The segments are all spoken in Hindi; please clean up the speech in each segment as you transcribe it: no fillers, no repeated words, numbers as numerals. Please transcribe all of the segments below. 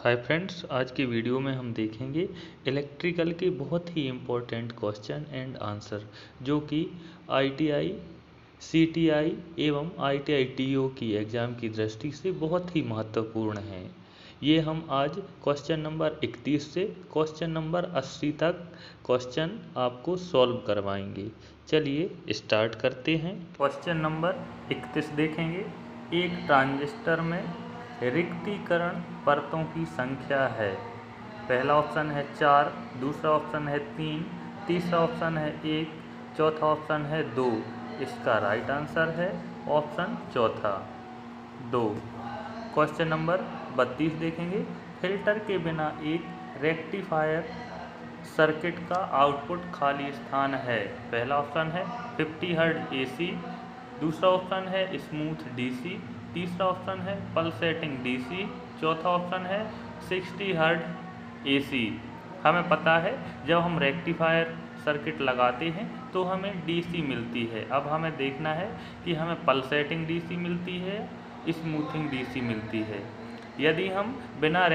हाय फ्रेंड्स, आज की वीडियो में हम देखेंगे इलेक्ट्रिकल के बहुत ही इम्पोर्टेंट क्वेश्चन एंड आंसर जो कि आईटीआई, सीटीआई एवं आईटीआई टीओ की एग्ज़ाम की दृष्टि से बहुत ही महत्वपूर्ण हैं। ये हम आज क्वेश्चन नंबर 31 से क्वेश्चन नंबर 80 तक क्वेश्चन आपको सॉल्व करवाएंगे। चलिए स्टार्ट करते हैं। क्वेश्चन नंबर 31 देखेंगे। एक ट्रांजिस्टर में रिक्तीकरण परतों की संख्या है। पहला ऑप्शन है 4, दूसरा ऑप्शन है 3, तीसरा ऑप्शन है 1, चौथा ऑप्शन है 2। इसका राइट आंसर है ऑप्शन चौथा 2। क्वेश्चन नंबर 32 देखेंगे। फिल्टर के बिना एक रेक्टिफायर सर्किट का आउटपुट खाली स्थान है। पहला ऑप्शन है 50 हर्ट्ज एसी, दूसरा ऑप्शन है स्मूथ डीसी, तीसरा ऑप्शन है पल्सेटिंग डीसी, चौथा ऑप्शन है 60 हर्ट्ज एसी। हमें पता है जब हम रेक्टिफायर सर्किट लगाते हैं तो हमें डीसी मिलती है। अब हमें देखना है कि हमें पल्सेटिंग डीसी मिलती है, स्मूथिंग डीसी मिलती है। यदि हम बिना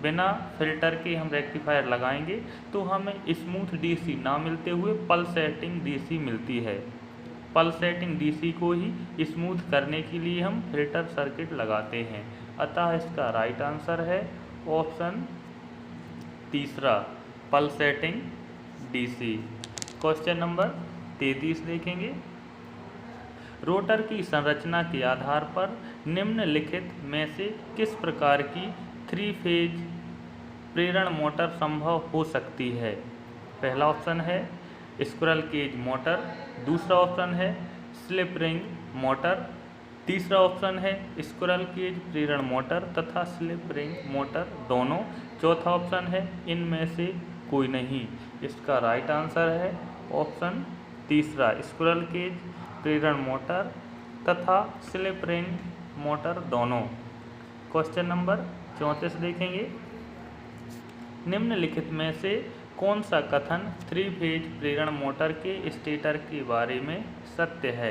बिना फिल्टर के हम रेक्टिफायर लगाएंगे तो हमें स्मूथ डीसी ना मिलते हुए पल्सेटिंग डीसी मिलती है। पल्सेटिंग डीसी को ही स्मूथ करने के लिए हम फिल्टर सर्किट लगाते हैं। अतः इसका राइट आंसर है ऑप्शन तीसरा, पल्सेटिंग डीसी। क्वेश्चन नंबर 33 देखेंगे। रोटर की संरचना के आधार पर निम्नलिखित में से किस प्रकार की 3 फेज प्रेरण मोटर संभव हो सकती है। पहला ऑप्शन है स्क्विरल केज मोटर, दूसरा ऑप्शन है स्लिप रिंग मोटर, तीसरा ऑप्शन है स्क्विरल केज प्रेरण मोटर तथा स्लिप रिंग मोटर दोनों, चौथा ऑप्शन है इनमें से कोई नहीं। इसका राइट आंसर है ऑप्शन तीसरा, स्क्विरल केज प्रेरण मोटर तथा स्लिप रिंग मोटर दोनों। क्वेश्चन नंबर 34 देखेंगे। निम्नलिखित में से कौन सा कथन 3 फेज प्रेरण मोटर के स्टेटर के बारे में सत्य है।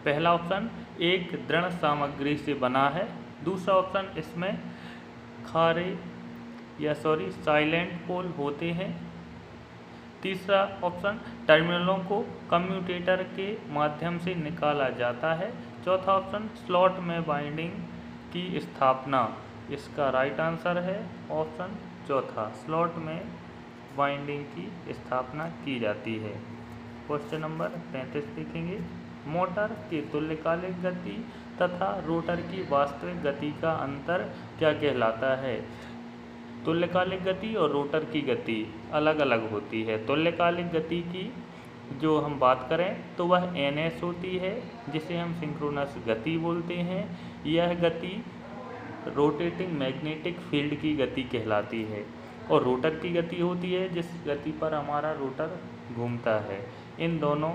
पहला ऑप्शन एक दृढ़ सामग्री से बना है, दूसरा ऑप्शन इसमें साइलेंट पोल होते हैं, तीसरा ऑप्शन टर्मिनलों को कम्यूटेटर के माध्यम से निकाला जाता है, चौथा ऑप्शन स्लॉट में वाइंडिंग की स्थापना। इसका राइट आंसर है ऑप्शन चौथा, स्लॉट में वाइंडिंग की स्थापना की जाती है। क्वेश्चन नंबर 35 देखेंगे। मोटर की तुल्यकालिक गति तथा रोटर की वास्तविक गति का अंतर क्या कहलाता है। तुल्यकालिक गति और रोटर की गति अलग अलग होती है। तुल्यकालिक गति की जो हम बात करें तो वह ns होती है, जिसे हम सिंक्रोनस गति बोलते हैं। यह गति रोटेटिंग मैग्नेटिक फील्ड की गति कहलाती है। और रोटर की गति होती है जिस गति पर हमारा रोटर घूमता है। इन दोनों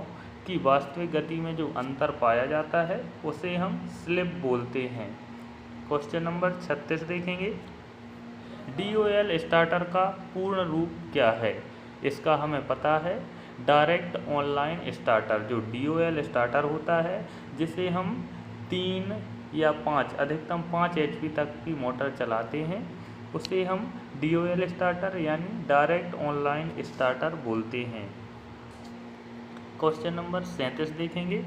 की वास्तविक गति में जो अंतर पाया जाता है उसे हम स्लिप बोलते हैं। क्वेश्चन नंबर 36 देखेंगे। DOL स्टार्टर का पूर्ण रूप क्या है। इसका हमें पता है डायरेक्ट ऑनलाइन स्टार्टर। जो DOL स्टार्टर होता है जिसे हम 3 या 5 अधिकतम 5 HP तक की मोटर चलाते हैं उसे हम DOL स्टार्टर यानी डायरेक्ट ऑनलाइन स्टार्टर बोलते हैं। क्वेश्चन नंबर 37 देखेंगे।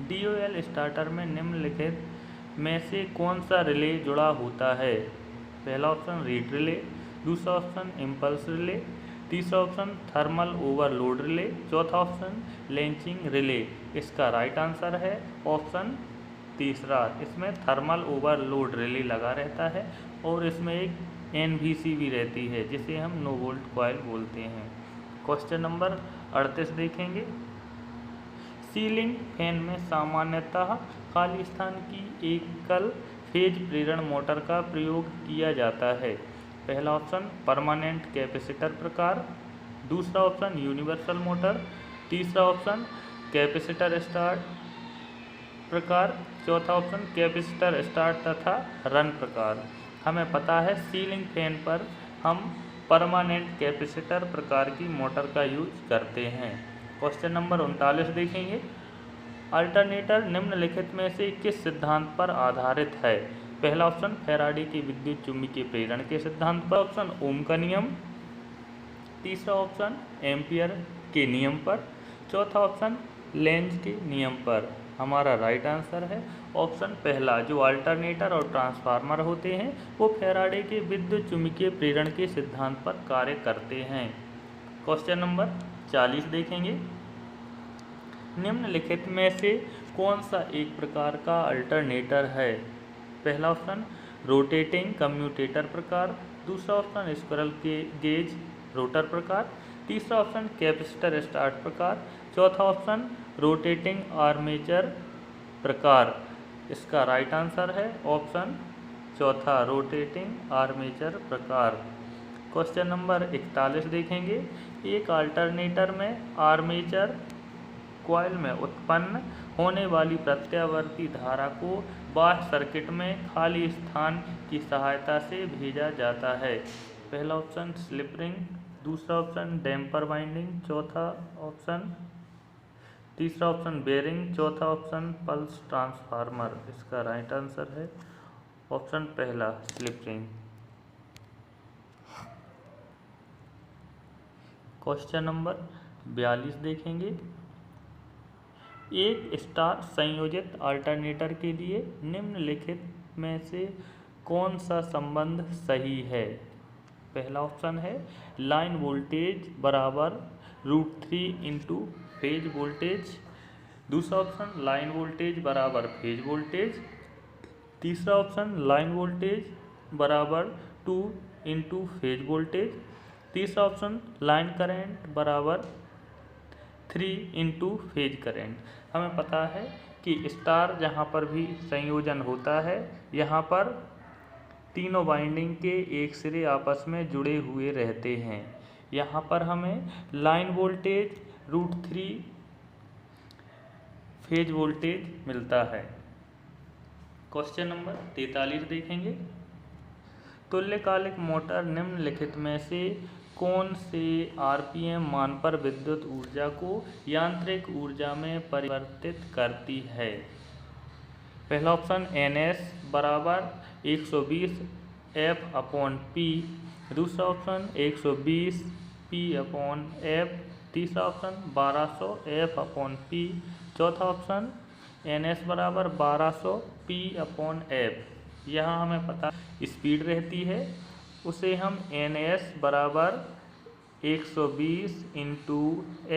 DOL स्टार्टर में निम्नलिखित में से कौन सा रिले जुड़ा होता है। पहला ऑप्शन रीड रिले, दूसरा ऑप्शन इम्पल्स रिले, तीसरा ऑप्शन थर्मल ओवरलोड रिले, चौथा ऑप्शन लेंचिंग रिले। इसका राइट आंसर है ऑप्शन तीसरा, इसमें थर्मल ओवरलोड रिले लगा रहता है और इसमें एक NVC भी रहती है जिसे हम नो वोल्ट कॉइल बोलते हैं। क्वेश्चन नंबर 38 देखेंगे। सीलिंग फैन में सामान्यतः खाली स्थान की एकल फेज प्रेरण मोटर का प्रयोग किया जाता है। पहला ऑप्शन परमानेंट कैपेसिटर प्रकार, दूसरा ऑप्शन यूनिवर्सल मोटर, तीसरा ऑप्शन कैपेसिटर स्टार्ट प्रकार, चौथा ऑप्शन कैपेसिटर स्टार्ट तथा रन प्रकार। हमें पता है सीलिंग फैन पर हम परमानेंट कैपेसिटर प्रकार की मोटर का यूज करते हैं। क्वेश्चन नंबर 39 देखेंगे। अल्टरनेटर निम्नलिखित में से किस सिद्धांत पर आधारित है। पहला ऑप्शन फैराडे के विद्युत चुम्बकीय प्रेरण के सिद्धांत पर, ऑप्शन ओम का नियम, तीसरा ऑप्शन एम्पियर के नियम पर, चौथा ऑप्शन लेंज के नियम पर। हमारा राइट आंसर है ऑप्शन पहला, जो अल्टरनेटर और ट्रांसफार्मर होते हैं वो फैराडे के विद्युत चुम्बकीय प्रेरण के सिद्धांत पर कार्य करते हैं। क्वेश्चन नंबर 40 देखेंगे। निम्नलिखित में से कौन सा एक प्रकार का अल्टरनेटर है? पहला ऑप्शन रोटेटिंग कम्यूटेटर प्रकार, दूसरा ऑप्शन स्क्विरल गेज रोटर प्रकार, तीसरा ऑप्शन कैपेसिटर स्टार्ट प्रकार, चौथा ऑप्शन रोटेटिंग आर्मेचर प्रकार। इसका राइट आंसर है ऑप्शन चौथा, रोटेटिंग आर्मेचर प्रकार। क्वेश्चन नंबर 41 देखेंगे। एक अल्टरनेटर में आर्मेचर कॉइल में उत्पन्न होने वाली प्रत्यावर्ती धारा को बाह्य सर्किट में खाली स्थान की सहायता से भेजा जाता है। पहला ऑप्शन स्लिप रिंग, दूसरा ऑप्शन डैम्पर वाइंडिंग, तीसरा ऑप्शन बेरिंग, चौथा ऑप्शन पल्स ट्रांसफार्मर। इसका राइट आंसर है ऑप्शन पहला, स्लिप रिंग। क्वेश्चन नंबर 42 देखेंगे। एक स्टार संयोजित अल्टरनेटर के लिए निम्नलिखित में से कौन सा संबंध सही है? पहला ऑप्शन है लाइन वोल्टेज बराबर √3 इंटू फेज वोल्टेज, दूसरा ऑप्शन लाइन वोल्टेज बराबर फेज वोल्टेज, तीसरा ऑप्शन लाइन वोल्टेज बराबर 2 इंटू फेज वोल्टेज, तीसरा ऑप्शन लाइन करंट बराबर 3 इंटू फेज करंट। हमें पता है कि स्टार जहाँ पर भी संयोजन होता है यहाँ पर तीनों वाइंडिंग के एक सिरे आपस में जुड़े हुए रहते हैं। यहाँ पर हमें लाइन वोल्टेज √3 फेज वोल्टेज मिलता है। क्वेश्चन नंबर 43 देखेंगे। तुल्यकालिक मोटर निम्नलिखित में से कौन से आरपीएम मान पर विद्युत ऊर्जा को यांत्रिक ऊर्जा में परिवर्तित करती है? पहला ऑप्शन NS बराबर 120 F/P, दूसरा ऑप्शन 120 P/F, तीसरा ऑप्शन 1200 F/P, चौथा ऑप्शन NS बराबर 1200 P/F। यहाँ हमें पता स्पीड रहती है, उसे हम NS बराबर 120 इंटू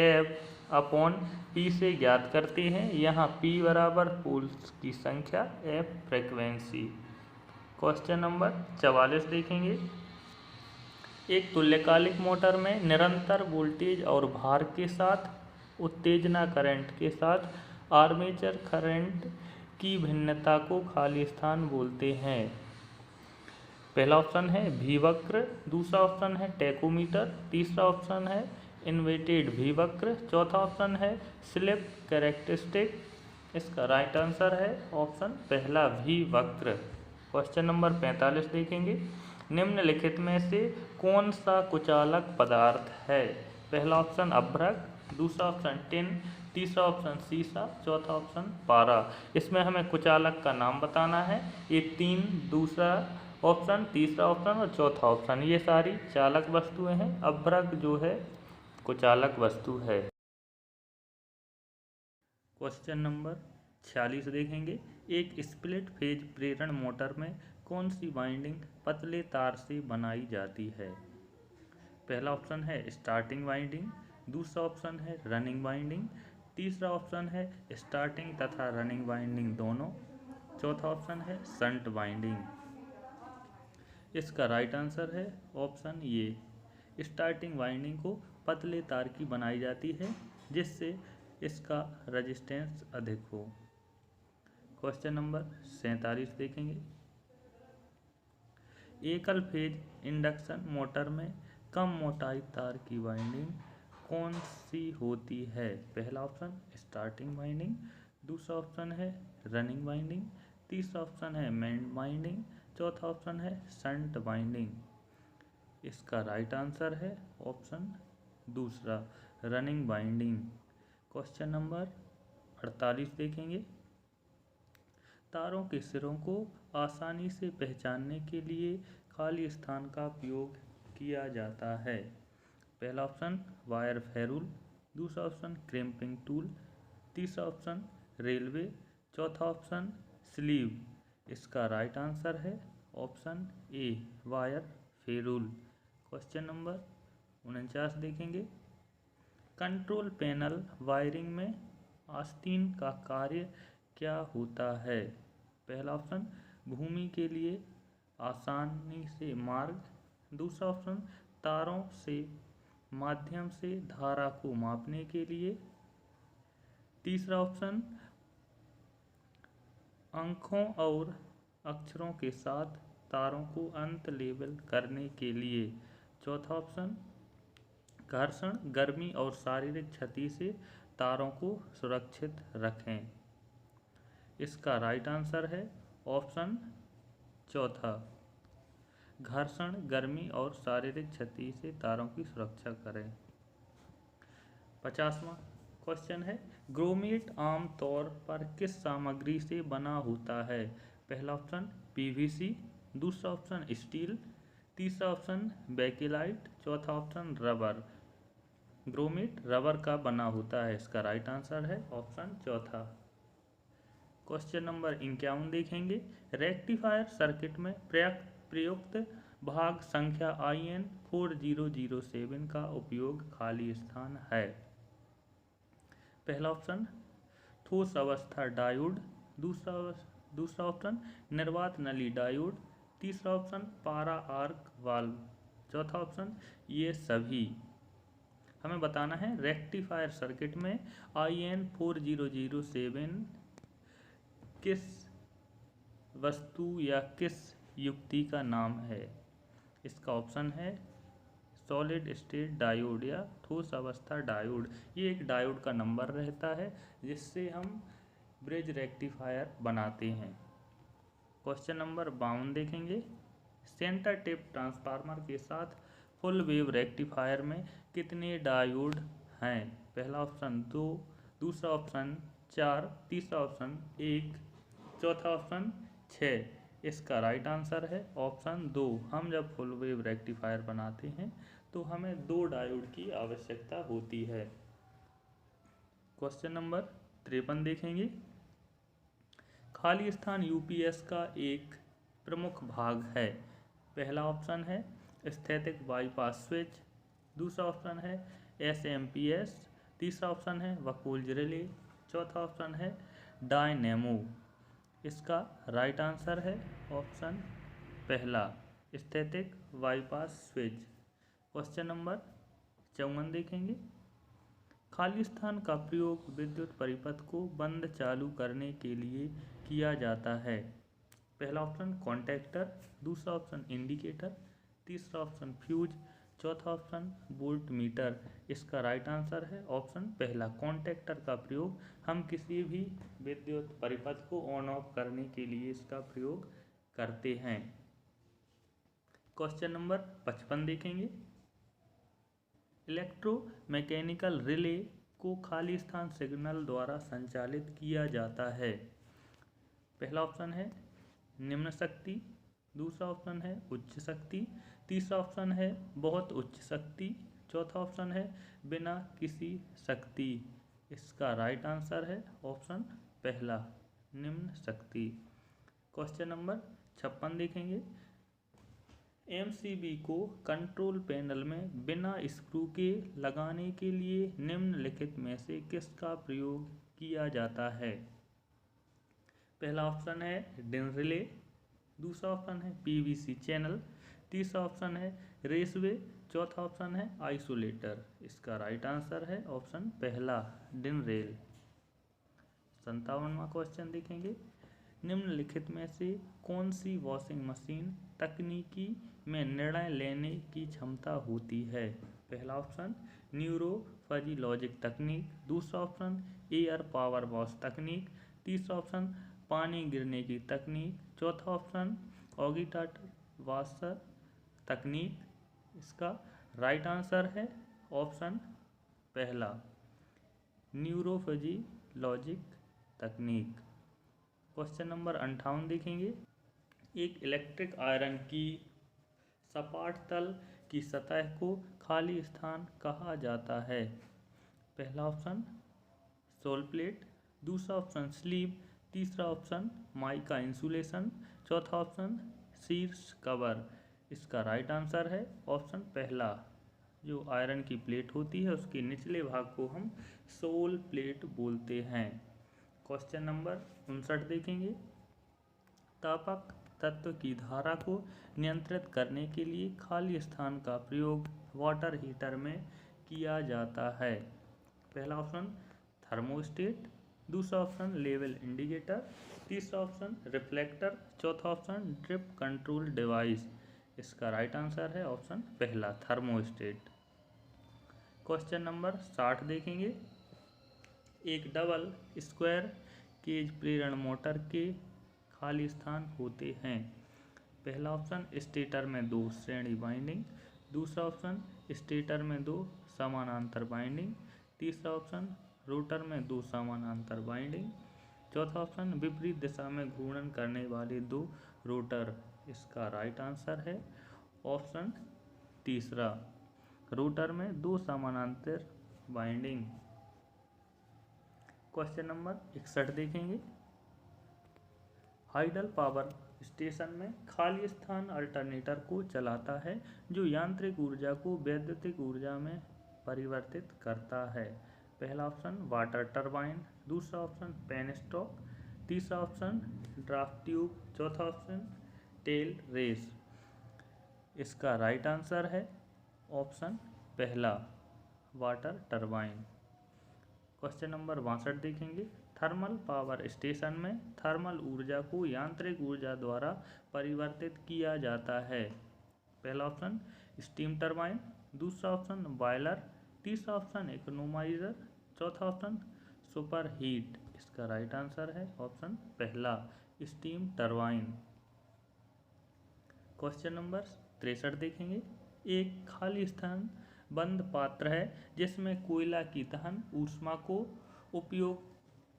F/P से ज्ञात करते हैं। यहाँ P बराबर पोल्स की संख्या, F फ्रीक्वेंसी। क्वेश्चन नंबर 44 देखेंगे। एक तुल्यकालिक मोटर में निरंतर वोल्टेज और भार के साथ उत्तेजना करंट के साथ आर्मेचर करंट की भिन्नता को खाली स्थान बोलते हैं। पहला ऑप्शन है V वक्र, दूसरा ऑप्शन है टैकोमीटर, तीसरा ऑप्शन है इन्वर्टेड V वक्र, चौथा ऑप्शन है स्लिप कैरेक्टरिस्टिक। इसका राइट आंसर है ऑप्शन पहला, V वक्र। क्वेश्चन नंबर 45 देखेंगे। निम्नलिखित में से कौन सा कुचालक पदार्थ है? पहला ऑप्शन अभ्रक, दूसरा ऑप्शन टिन, तीसरा ऑप्शन सीसा, चौथा ऑप्शन पारा। इसमें हमें कुचालक का नाम बताना है। ये तीन, दूसरा ऑप्शन, तीसरा ऑप्शन और चौथा ऑप्शन, ये सारी चालक वस्तुएं हैं। अभ्रक जो है कुचालक वस्तु है। क्वेश्चन नंबर 46 देखेंगे। एक स्प्लिट फेज प्रेरण मोटर में कौन सी वाइंडिंग पतले तार से बनाई जाती है? पहला ऑप्शन है स्टार्टिंग वाइंडिंग, दूसरा ऑप्शन है रनिंग वाइंडिंग, तीसरा ऑप्शन है स्टार्टिंग तथा रनिंग वाइंडिंग दोनों, चौथा ऑप्शन है शंट वाइंडिंग। इसका राइट आंसर है ऑप्शन ये, स्टार्टिंग वाइंडिंग को पतले तार की बनाई जाती है जिससे इसका रेजिस्टेंस अधिक हो। क्वेश्चन नंबर 47 देखेंगे। एकल फेज इंडक्शन मोटर में कम मोटाई तार की वाइंडिंग कौन सी होती है? पहला ऑप्शन स्टार्टिंग वाइंडिंग, दूसरा ऑप्शन है रनिंग वाइंडिंग, तीसरा ऑप्शन है मेन वाइंडिंग, चौथा ऑप्शन है शंट वाइंडिंग। इसका राइट आंसर है ऑप्शन दूसरा, रनिंग वाइंडिंग। क्वेश्चन नंबर 48 देखेंगे। तारों के सिरों को आसानी से पहचानने के लिए खाली स्थान का उपयोग किया जाता है? पहला ऑप्शन वायर फेरूल, दूसरा ऑप्शन क्रेम्पिंग टूल, तीसरा ऑप्शन रेलवे, चौथा ऑप्शन स्लीव। इसका राइट आंसर है option a wire ferrule. Question number 49 देखेंगे। कंट्रोल पैनल वायरिंग में आस्तीन का कार्य क्या होता है? पहला ऑप्शन भूमि के लिए आसानी से मार्ग, दूसरा ऑप्शन तारों से माध्यम से धारा को मापने के लिए, तीसरा ऑप्शन अंकों और अक्षरों के साथ तारों को अंत लेबल करने के लिए, चौथा ऑप्शन घर्षण, गर्मी और शारीरिक क्षति से तारों को सुरक्षित रखें। इसका राइट आंसर है ऑप्शन चौथा, घर्षण, गर्मी और शारीरिक क्षति से तारों की सुरक्षा करें। 50वां क्वेश्चन है, ग्रोमेट आमतौर पर किस सामग्री से बना होता है? पहला ऑप्शन पीवीसी, दूसरा ऑप्शन स्टील, तीसरा ऑप्शन बेकेलाइट, चौथा ऑप्शन रबर। ग्रोमेट रबर का बना होता है। इसका राइट आंसर है ऑप्शन चौथा। क्वेश्चन नंबर 51 देखेंगे। रेक्टिफायर सर्किट में प्रयुक्त भाग संख्या IN 4007 का उपयोग खाली स्थान है। पहला ऑप्शन ठोस अवस्था डायोड, दूसरा ऑप्शन निर्वात नली डायोड, तीसरा ऑप्शन पारा आर्क वाल्व, चौथा ऑप्शन ये सभी। हमें बताना है रेक्टिफायर सर्किट में IN 4007 किस वस्तु या किस युक्ति का नाम है? इसका ऑप्शन है सॉलिड स्टेट डायोड या ठोस अवस्था डायोड। ये एक डायोड का नंबर रहता है जिससे हम ब्रिज रेक्टिफायर बनाते हैं। क्वेश्चन नंबर 52 देखेंगे। सेंटर टिप ट्रांसफार्मर के साथ फुल वेव रेक्टिफायर में कितने डायोड हैं? पहला ऑप्शन 2, दूसरा ऑप्शन 4, तीसरा ऑप्शन 1, चौथा ऑप्शन 6। इसका राइट आंसर है ऑप्शन 2। हम जब फुल वेव रेक्टिफायर बनाते हैं तो हमें 2 डायोड की आवश्यकता होती है। क्वेश्चन नंबर 53 देखेंगे। खाली स्थान यूपीएस का एक प्रमुख भाग है। पहला ऑप्शन है स्थैतिक बाईपास स्विच, दूसरा ऑप्शन है एसएमपीएस, तीसरा ऑप्शन है वकोल्ज रिले, चौथा ऑप्शन है डायनेमो। इसका राइट आंसर है ऑप्शन पहला स्थैतिक बाईपास स्विच। क्वेश्चन नंबर 54 देखेंगे। खाली स्थान का प्रयोग विद्युत परिपथ को बंद चालू करने के लिए किया जाता है। पहला ऑप्शन कॉन्टैक्टर, दूसरा ऑप्शन इंडिकेटर, तीसरा ऑप्शन फ्यूज, चौथा ऑप्शन वोल्ट मीटर। इसका राइट आंसर है ऑप्शन पहला कॉन्टैक्टर का प्रयोग हम किसी भी विद्युत परिपथ को ऑन ऑफ करने के लिए इसका प्रयोग करते हैं। क्वेश्चन नंबर 55 देखेंगे। इलेक्ट्रोमैकेनिकल रिले को खाली स्थान सिग्नल द्वारा संचालित किया जाता है। पहला ऑप्शन है निम्न शक्ति, दूसरा ऑप्शन है उच्च शक्ति, तीसरा ऑप्शन है बहुत उच्च शक्ति, चौथा ऑप्शन है बिना किसी शक्ति। इसका राइट आंसर है ऑप्शन पहला निम्न शक्ति। क्वेश्चन नंबर 56 देखेंगे। एमसीबी को कंट्रोल पैनल में बिना स्क्रू के लगाने के लिए निम्नलिखित में से किसका प्रयोग किया जाता है? पहला ऑप्शन है डिन रिले, दूसरा ऑप्शन है पीवीसी चैनल, तीसरा ऑप्शन है रेसवे, चौथा ऑप्शन है आइसोलेटर। इसका राइट आंसर है ऑप्शन पहला डिन रेल। 57वां क्वेश्चन देखेंगे। निम्नलिखित में से कौन सी वॉशिंग मशीन तकनीकी में निर्णय लेने की क्षमता होती है? पहला ऑप्शन न्यूरो फजी लॉजिक तकनीक, दूसरा ऑप्शन एयर पावर वॉश तकनीक, तीसरा ऑप्शन पानी गिरने की तकनीक, चौथा ऑप्शन ऑगिटाटर वाशर तकनीक। इसका राइट आंसर है ऑप्शन पहला न्यूरोफजी लॉजिक तकनीक। क्वेश्चन नंबर 58 देखेंगे। एक इलेक्ट्रिक आयरन की सपाट तल की सतह को खाली स्थान कहा जाता है। पहला ऑप्शन सोल प्लेट, दूसरा ऑप्शन स्लीव, तीसरा ऑप्शन माइका इंसुलेशन, चौथा ऑप्शन शीर्ष कवर। इसका राइट आंसर है ऑप्शन पहला। जो आयरन की प्लेट होती है उसके निचले भाग को हम सोल प्लेट बोलते हैं। क्वेश्चन नंबर 59 देखेंगे। तापक तत्व की धारा को नियंत्रित करने के लिए खाली स्थान का प्रयोग वाटर हीटर में किया जाता है। पहला ऑप्शन थर्मोस्टेट, दूसरा ऑप्शन लेवल इंडिकेटर, तीसरा ऑप्शन रिफ्लेक्टर, चौथा ऑप्शन ड्रिप कंट्रोल डिवाइस। इसका राइट आंसर है ऑप्शन पहला थर्मोस्टेट। क्वेश्चन नंबर 60 देखेंगे। एक डबल स्क्वायर केज प्रेरण मोटर के खाली स्थान होते हैं। पहला ऑप्शन स्टेटर में 2 श्रेणी बाइंडिंग, दूसरा ऑप्शन स्टेटर में 2 समानांतर बाइंडिंग, तीसरा ऑप्शन रोटर में 2 समानांतर बाइंडिंग, चौथा ऑप्शन विपरीत दिशा में घूर्णन करने वाले 2 रोटर। इसका राइट आंसर है ऑप्शन तीसरा, रोटर में 2 समानांतर बाइंडिंग। क्वेश्चन नंबर 61 देखेंगे। हाइडल पावर स्टेशन में खाली स्थान अल्टरनेटर को चलाता है जो यांत्रिक ऊर्जा को वैद्युतिक ऊर्जा में परिवर्तित करता है। पहला ऑप्शन वाटर टरबाइन, दूसरा ऑप्शन पेनस्टॉक, तीसरा ऑप्शन ड्राफ्ट ट्यूब, चौथा ऑप्शन टेल रेस। इसका राइट आंसर है ऑप्शन पहला वाटर टरबाइन। क्वेश्चन नंबर 62 देखेंगे। थर्मल पावर स्टेशन में थर्मल ऊर्जा को यांत्रिक ऊर्जा द्वारा परिवर्तित किया जाता है। पहला ऑप्शन स्टीम टरबाइन, दूसरा ऑप्शन बॉयलर, तीसरा ऑप्शन इकोनोमाइजर, चौथा ऑप्शन सुपर हीट। इसका राइट आंसर है ऑप्शन पहला स्टीम टरबाइन। क्वेश्चन नंबर 63 देखेंगे। एक खाली स्थान बंद पात्र है जिसमें कोयला की दहन ऊष्मा को उपयोग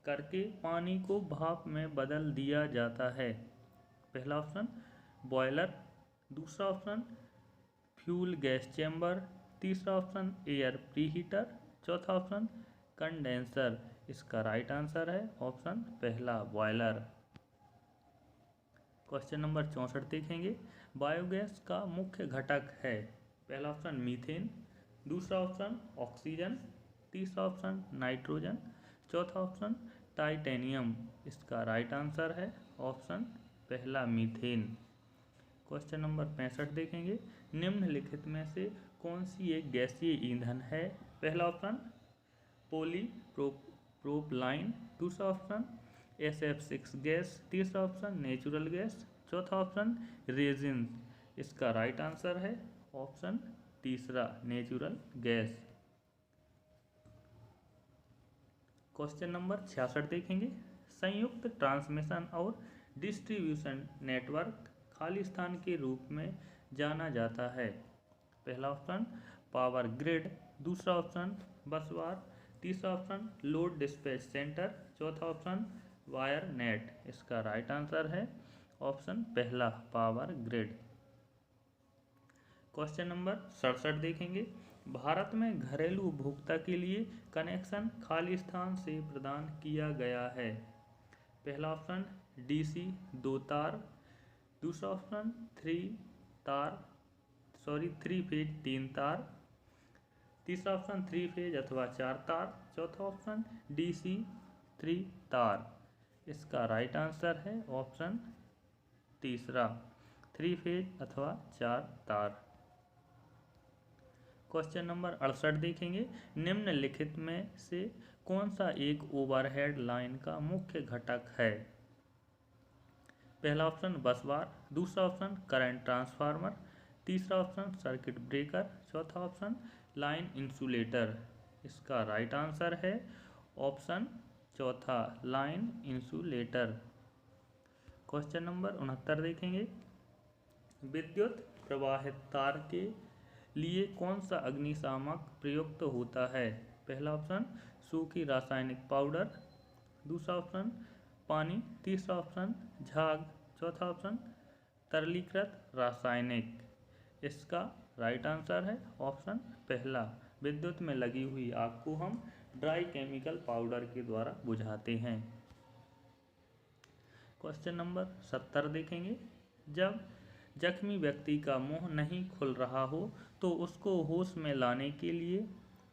करके पानी को भाप में बदल दिया जाता है। पहला ऑप्शन बॉयलर, दूसरा ऑप्शन फ्यूल गैस चैम्बर, तीसरा ऑप्शन एयर प्रीहीटर, चौथा ऑप्शन कंडेंसर। इसका राइट आंसर है ऑप्शन पहला बॉयलर। क्वेश्चन नंबर 64 देखेंगे। बायोगैस का मुख्य घटक है। पहला ऑप्शन मीथेन, दूसरा ऑप्शन ऑक्सीजन, तीसरा ऑप्शन नाइट्रोजन, चौथा ऑप्शन टाइटेनियम। इसका राइट आंसर है ऑप्शन पहला मीथेन। क्वेश्चन नंबर 65 देखेंगे। निम्नलिखित में से कौन सी एक गैसीय ईंधन है। पहला ऑप्शन पॉलीप्रोपलाइन, दूसरा ऑप्शन SF6 गैस, तीसरा ऑप्शन नेचुरल गैस, चौथा ऑप्शन रेजिन। इसका राइट आंसर है ऑप्शन तीसरा नेचुरल गैस। क्वेश्चन नंबर 66 देखेंगे। संयुक्त ट्रांसमिशन और डिस्ट्रीब्यूशन नेटवर्क खाली स्थान के रूप में जाना जाता है। पहला ऑप्शन पावर ग्रिड, दूसरा ऑप्शन बसबार, तीसरा ऑप्शन लोड डिस्पैच सेंटर, चौथा ऑप्शन वायर नेट। इसका राइट आंसर है ऑप्शन पहला पावर ग्रिड। क्वेश्चन नंबर 67 देखेंगे। भारत में घरेलू उपभोक्ता के लिए कनेक्शन खाली स्थान से प्रदान किया गया है। पहला ऑप्शन DC 2 तार, दूसरा ऑप्शन 3 फेज 3 तार, तीसरा ऑप्शन 3 फेज अथवा 4 तार, चौथा ऑप्शन DC 3 तार। इसका राइट आंसर है ऑप्शन तीसरा 3 फेज अथवा 4 तार। क्वेश्चन नंबर 68 देखेंगे। निम्नलिखित में से कौन सा एक ओवरहेड लाइन का मुख्य घटक है। पहला ऑप्शन बसबार, दूसरा ऑप्शन करंट ट्रांसफार्मर, तीसरा ऑप्शन सर्किट ब्रेकर, चौथा ऑप्शन लाइन इंसुलेटर। इसका राइट आंसर है ऑप्शन चौथा लाइन इंसुलेटर। क्वेश्चन नंबर 69 देखेंगे। विद्युत प्रवाहित तार के लिए कौन सा अग्निशामक प्रयुक्त होता है। पहला ऑप्शन सूखी रासायनिक पाउडर, दूसरा ऑप्शन पानी, तीसरा ऑप्शन झाग, चौथा ऑप्शन तरलीकृत रासायनिक, इसका राइट आंसर है ऑप्शन पहला। विद्युत में लगी हुई आग को हम ड्राई केमिकल पाउडर के द्वारा बुझाते हैं। क्वेश्चन नंबर 70 देखेंगे। जब जख्मी व्यक्ति का मुंह नहीं खुल रहा हो तो उसको होश में लाने के लिए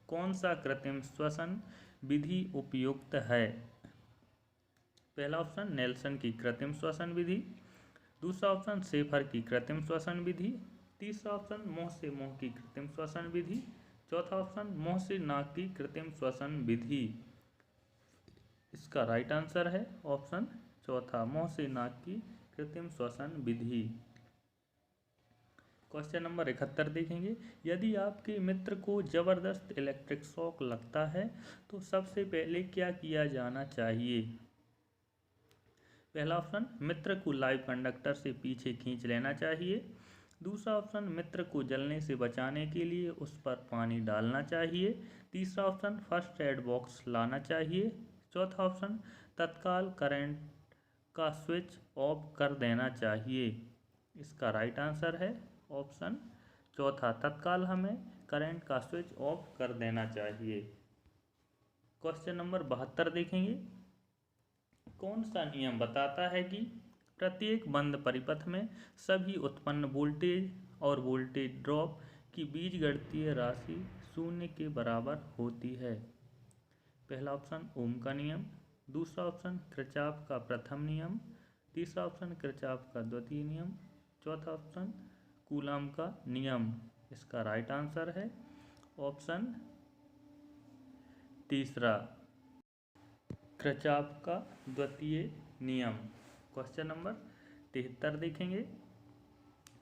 कौन सा कृत्रिम श्वसन विधि उपयुक्त है? पहला ऑप्शन नेल्सन की कृत्रिम श्वसन विधि, दूसरा ऑप्शन शेफर की कृत्रिम श्वसन विधि, तीसरा ऑप्शन मुंह से मुंह की कृत्रिम श्वसन विधि, चौथा ऑप्शन मुंह से नाक की कृत्रिम श्वसन विधि। इसका राइट आंसर है ऑप्शन चौथा, मुंह से नाक की कृत्रिम श्वसन विधि। क्वेश्चन नंबर 71 देखेंगे। यदि आपके मित्र को जबरदस्त इलेक्ट्रिक शॉक लगता है तो सबसे पहले क्या किया जाना चाहिए? पहला ऑप्शन मित्र को लाइव कंडक्टर से पीछे खींच लेना चाहिए, दूसरा ऑप्शन मित्र को जलने से बचाने के लिए उस पर पानी डालना चाहिए, तीसरा ऑप्शन फर्स्ट एड बॉक्स लाना चाहिए, चौथा ऑप्शन तत्काल करंट का स्विच ऑफ कर देना चाहिए। इसका राइट आंसर है ऑप्शन चौथा, तत्काल हमें करंट का स्विच ऑफ कर देना चाहिए। क्वेश्चन नंबर 72 देखेंगे। कौन सा नियम बताता है कि प्रत्येक बंद परिपथ में सभी उत्पन्न वोल्टेज और वोल्टेज ड्रॉप की बीजगणितीय राशि शून्य के बराबर होती है? पहला ऑप्शन ओम का नियम, दूसरा ऑप्शन किरचॉफ का प्रथम नियम, तीसरा ऑप्शन किरचॉफ का द्वितीय नियम, चौथा ऑप्शन कूलॉम का नियम। इसका राइट आंसर है ऑप्शन तीसरा, किरचॉफ का द्वितीय नियम। क्वेश्चन नंबर 73 देखेंगे।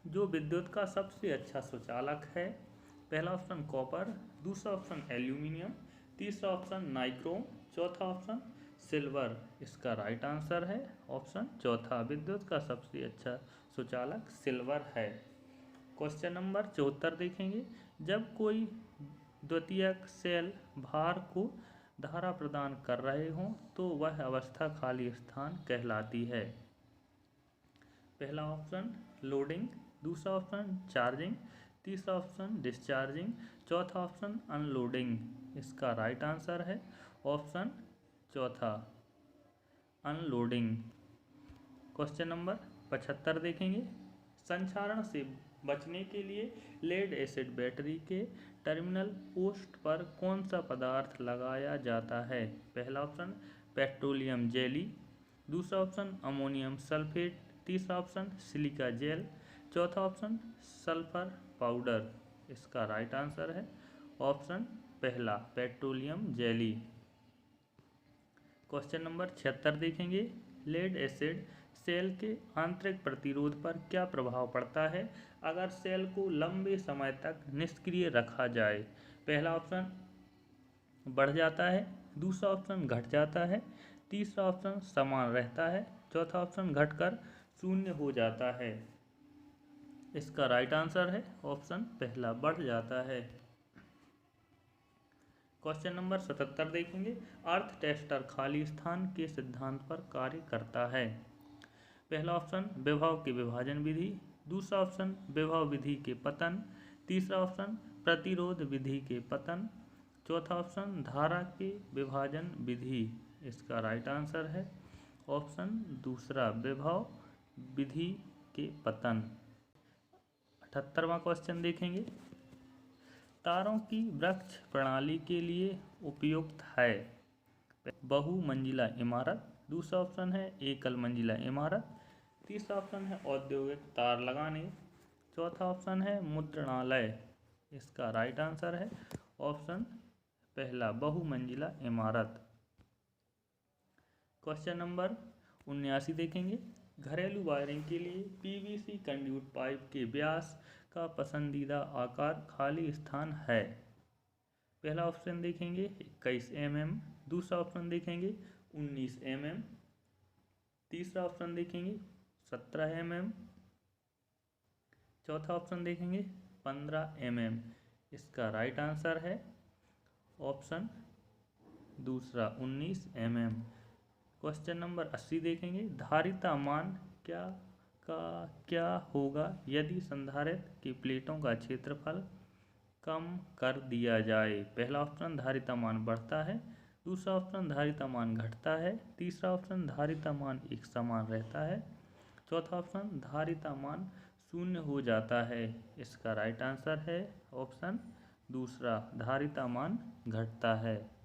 जो विद्युत का सबसे अच्छा सुचालक है? पहला ऑप्शन कॉपर, दूसरा ऑप्शन एल्यूमिनियम, तीसरा ऑप्शन नाइक्रोम, चौथा ऑप्शन सिल्वर। इसका राइट आंसर है ऑप्शन चौथा, विद्युत का सबसे अच्छा सुचालक सिल्वर है। क्वेश्चन नंबर 74 देखेंगे। जब कोई द्वितीयक सेल भार को धारा प्रदान कर रहे हों तो वह अवस्था खाली स्थान कहलाती है? पहला ऑप्शन लोडिंग, दूसरा ऑप्शन चार्जिंग, तीसरा ऑप्शन डिस्चार्जिंग, चौथा ऑप्शन अनलोडिंग। इसका राइट आंसर है ऑप्शन चौथा, अनलोडिंग। क्वेश्चन नंबर 75 देखेंगे। संक्षारण से बचने के लिए लेड एसिड बैटरी के टर्मिनल पोस्ट पर कौन सा पदार्थ लगाया जाता है? पहला ऑप्शन पेट्रोलियम जेली, दूसरा ऑप्शन अमोनियम सल्फेट, तीसरा ऑप्शन सिलिका जेल, चौथा ऑप्शन सल्फर पाउडर। इसका राइट आंसर है ऑप्शन पहला, पेट्रोलियम जेली। क्वेश्चन नंबर 76 देखेंगे। लेड एसिड सेल के आंतरिक प्रतिरोध पर क्या प्रभाव पड़ता है अगर सेल को लंबे समय तक निष्क्रिय रखा जाए? पहला ऑप्शन बढ़ जाता है, दूसरा ऑप्शन घट जाता है, तीसरा ऑप्शन समान रहता है, चौथा ऑप्शन घटकर शून्य हो जाता है। इसका राइट आंसर है ऑप्शन पहला, बढ़ जाता है। क्वेश्चन नंबर 77 देखेंगे। अर्थ टेस्टर खाली स्थान के सिद्धांत पर कार्य करता है? पहला ऑप्शन विभव के विभाजन विधि, दूसरा ऑप्शन विभव विधि के पतन, तीसरा ऑप्शन प्रतिरोध विधि के पतन, चौथा ऑप्शन धारा के विभाजन विधि। इसका राइट आंसर है ऑप्शन दूसरा, विभव विधि के पतन। 78वां क्वेश्चन देखेंगे। तारों की वृक्ष प्रणाली के लिए उपयुक्त है? बहुमंजिला इमारत, दूसरा ऑप्शन है एकल मंजिला इमारत, तीसरा ऑप्शन है औद्योगिक तार लगाने, चौथा ऑप्शन है मुद्रणालय। इसका राइट आंसर है ऑप्शन पहला, बहुमंजिला इमारत। क्वेश्चन नंबर 79 देखेंगे। घरेलू वायरिंग के लिए पीवीसी कंड्यूट पाइप के व्यास का पसंदीदा आकार खाली स्थान है? पहला ऑप्शन देखेंगे 21 mm, दूसरा ऑप्शन देखेंगे 19 mm, तीसरा ऑप्शन देखेंगे 17 mm, चौथा ऑप्शन देखेंगे 15 mm। इसका राइट आंसर है ऑप्शन दूसरा, 19 mm। क्वेश्चन नंबर 80 देखेंगे। धारिता मान क्या का क्या होगा यदि संधारित्र की प्लेटों का क्षेत्रफल कम कर दिया जाए? पहला ऑप्शन धारिता मान बढ़ता है, दूसरा ऑप्शन धारिता मान घटता है, तीसरा ऑप्शन धारिता मान एक समान रहता है, चौथा ऑप्शन धारिता मान शून्य हो जाता है। इसका राइट आंसर है ऑप्शन दूसरा, धारिता मान घटता है।